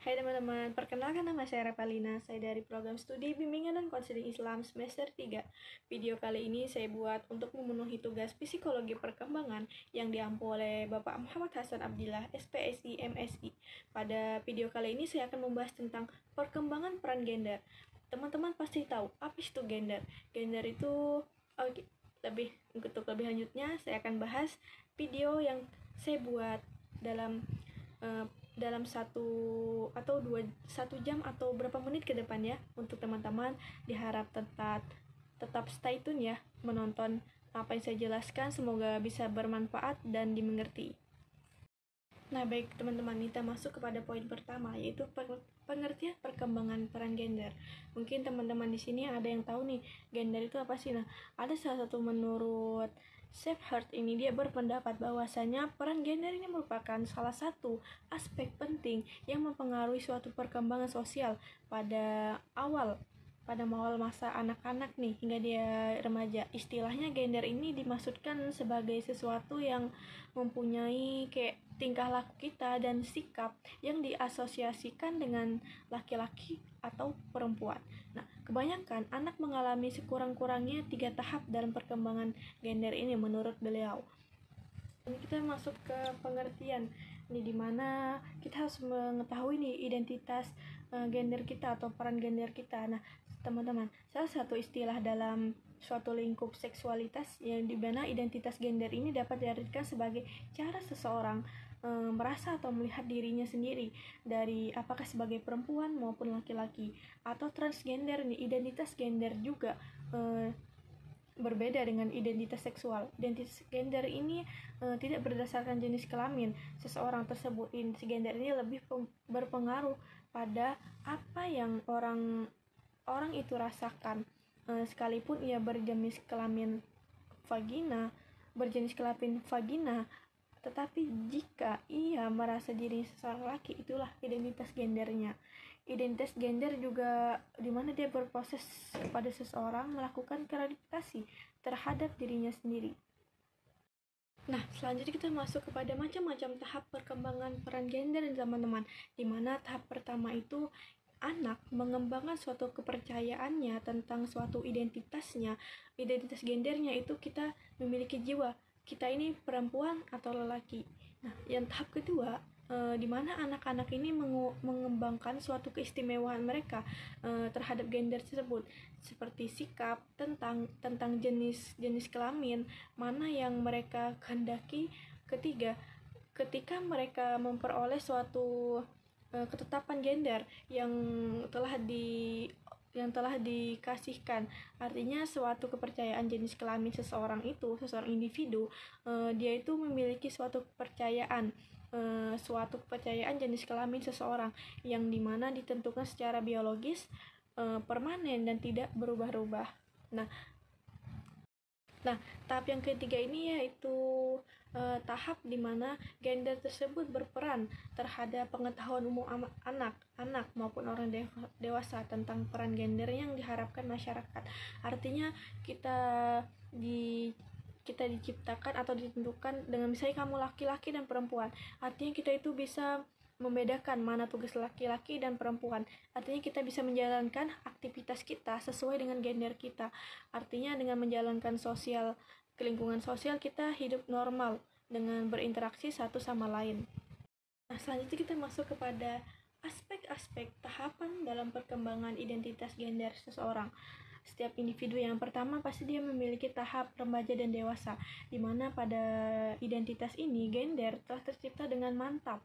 Hai teman-teman, perkenalkan nama saya Rapalina. Saya dari program studi Bimbingan dan Konseling Islam semester 3. Video kali ini saya buat untuk memenuhi tugas psikologi perkembangan yang diampu oleh Bapak Muhammad Hasan Abdillah, SPSI, MSI. Pada video kali ini saya akan membahas tentang perkembangan peran gender. Teman-teman pasti tahu apa itu gender. Gender itu untuk lebih lanjutnya saya akan bahas video yang saya buat dalam satu jam atau berapa menit ke depan ya. Untuk teman-teman diharap tetap stay tune ya, menonton apa yang saya jelaskan, semoga bisa bermanfaat dan dimengerti. Nah baik teman-teman, kita masuk kepada poin pertama, yaitu pengertian perkembangan peran gender. Mungkin teman-teman di sini ada yang tahu nih gender itu apa sih. Nah, ada salah satu menurut Shepherd ini, dia berpendapat bahwasanya peran gender ini merupakan salah satu aspek penting yang mempengaruhi suatu perkembangan sosial pada awal masa anak-anak nih hingga dia remaja. Istilahnya gender ini dimaksudkan sebagai sesuatu yang mempunyai kayak tingkah laku kita dan sikap yang diasosiasikan dengan laki-laki atau perempuan. Nah, kebanyakan anak mengalami sekurang-kurangnya 3 tahap dalam perkembangan gender ini menurut beliau. Ini kita masuk ke pengertian. Ini dimana kita harus mengetahui nih identitas gender kita atau peran gender kita. Nah, teman-teman, salah satu istilah dalam suatu lingkup seksualitas yang dimana identitas gender ini dapat diartikan sebagai cara seseorang merasa atau melihat dirinya sendiri dari apakah sebagai perempuan maupun laki-laki. Atau transgender nih, identitas gender juga berbeda dengan identitas seksual. Identitas gender ini tidak berdasarkan jenis kelamin seseorang tersebut. Identitas gender ini lebih berpengaruh pada apa yang orang itu rasakan, sekalipun ia berjenis kelamin vagina, tetapi jika ia merasa diri seseorang laki, itulah identitas gendernya. Identitas gender juga dimana dia berproses kepada seseorang melakukan klarifikasi terhadap dirinya sendiri. Nah, selanjutnya kita masuk kepada macam-macam tahap perkembangan peran gender teman-teman, dimana tahap pertama itu anak mengembangkan suatu kepercayaannya tentang suatu identitasnya. Identitas gendernya itu kita memiliki jiwa, kita ini perempuan atau lelaki. Nah, yang tahap kedua di mana anak-anak ini mengembangkan suatu keistimewaan mereka terhadap gender tersebut, seperti sikap tentang jenis kelamin mana yang mereka kehendaki. Ketiga, ketika mereka memperoleh suatu ketetapan gender yang telah dikasihkan, artinya suatu kepercayaan jenis kelamin seseorang individu, dia itu memiliki suatu kepercayaan jenis kelamin seseorang yang dimana ditentukan secara biologis, permanen dan tidak berubah-ubah. Nah, tahap yang ketiga ini yaitu tahap dimana gender tersebut berperan terhadap pengetahuan umum anak maupun orang dewasa tentang peran gender yang diharapkan masyarakat. Artinya kita diciptakan atau ditentukan dengan misalnya kamu laki-laki dan perempuan, artinya kita itu bisa membedakan mana tugas laki-laki dan perempuan. Artinya kita bisa menjalankan aktivitas kita sesuai dengan gender kita. Artinya dengan menjalankan lingkungan sosial kita hidup normal dengan berinteraksi satu sama lain. Nah, selanjutnya kita masuk kepada aspek-aspek tahapan dalam perkembangan identitas gender seseorang. Setiap individu yang pertama pasti dia memiliki tahap remaja dan dewasa, di mana pada identitas ini gender telah tercipta dengan mantap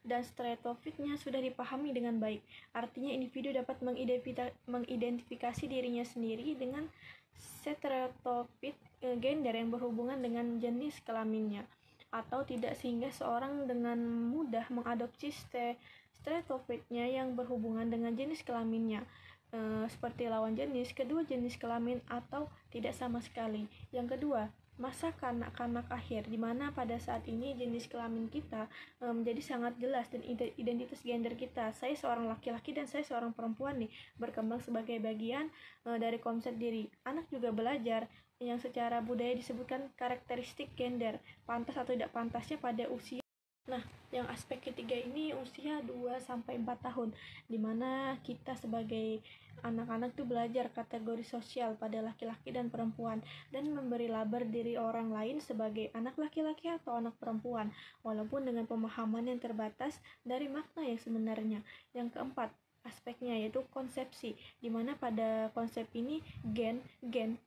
dan stereotipnya sudah dipahami dengan baik. Artinya individu dapat mengidentifikasi dirinya sendiri dengan stereotip gender yang berhubungan dengan jenis kelaminnya atau tidak, sehingga seorang dengan mudah mengadopsi stereotipnya yang berhubungan dengan jenis kelaminnya, seperti lawan jenis, kedua jenis kelamin, atau tidak sama sekali. Yang kedua, masa kanak-kanak akhir, dimana pada saat ini jenis kelamin kita menjadi sangat jelas dan identitas gender kita, saya seorang laki-laki dan saya seorang perempuan nih, berkembang sebagai bagian dari konsep diri. Anak juga belajar yang secara budaya disebutkan karakteristik gender, pantas atau tidak pantasnya pada usia Nah, yang aspek ketiga ini usia 2-4 tahun, dimana kita sebagai anak-anak tuh belajar kategori sosial pada laki-laki dan perempuan, dan memberi label diri orang lain sebagai anak laki-laki atau anak perempuan, walaupun dengan pemahaman yang terbatas dari makna yang sebenarnya. Yang keempat, aspeknya yaitu konsepsi, dimana pada konsep ini gen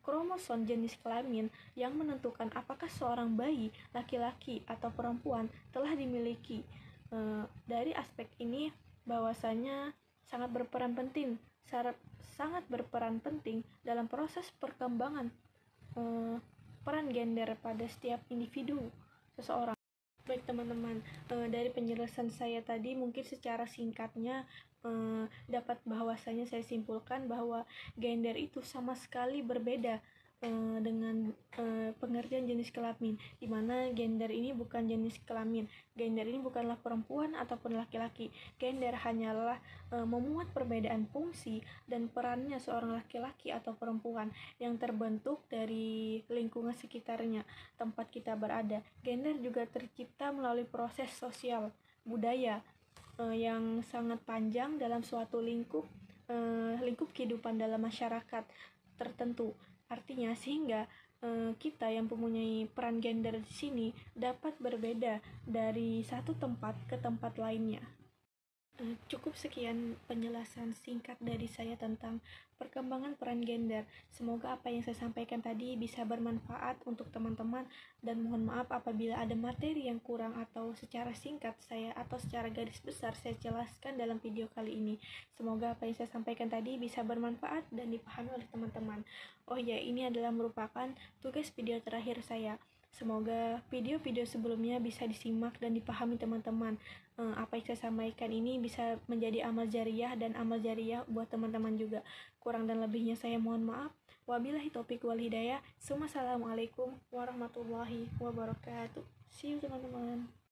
kromosom jenis kelamin yang menentukan apakah seorang bayi laki-laki atau perempuan telah dimiliki. Dari aspek ini bahwasanya sangat berperan penting dalam proses perkembangan peran gender pada setiap individu seseorang. Baik teman-teman, dari penjelasan saya tadi mungkin secara singkatnya dapat bahwasanya saya simpulkan bahwa gender itu sama sekali berbeda dengan pengertian jenis kelamin, di mana gender ini bukan jenis kelamin. Gender ini bukanlah perempuan ataupun laki-laki. Gender hanyalah memuat perbedaan fungsi dan perannya seorang laki-laki atau perempuan yang terbentuk dari lingkungan sekitarnya, tempat kita berada. Gender juga tercipta melalui proses sosial, budaya yang sangat panjang dalam suatu lingkup kehidupan dalam masyarakat tertentu. Artinya sehingga kita yang mempunyai peran gender di sini dapat berbeda dari satu tempat ke tempat lainnya. Cukup sekian penjelasan singkat dari saya tentang perkembangan peran gender. Semoga apa yang saya sampaikan tadi bisa bermanfaat untuk teman-teman, dan mohon maaf apabila ada materi yang kurang atau secara singkat saya atau secara garis besar saya jelaskan dalam video kali ini. Semoga apa yang saya sampaikan tadi bisa bermanfaat dan dipahami oleh teman-teman. Oh ya, ini adalah merupakan tugas video terakhir saya. Semoga video-video sebelumnya bisa disimak dan dipahami teman-teman. Apa yang saya sampaikan ini bisa menjadi amal jariah dan amal jariah buat teman-teman juga. Kurang dan lebihnya saya mohon maaf. Wabillahi taufik wal hidayah. Wassalamualaikum warahmatullahi wabarakatuh. See you teman-teman.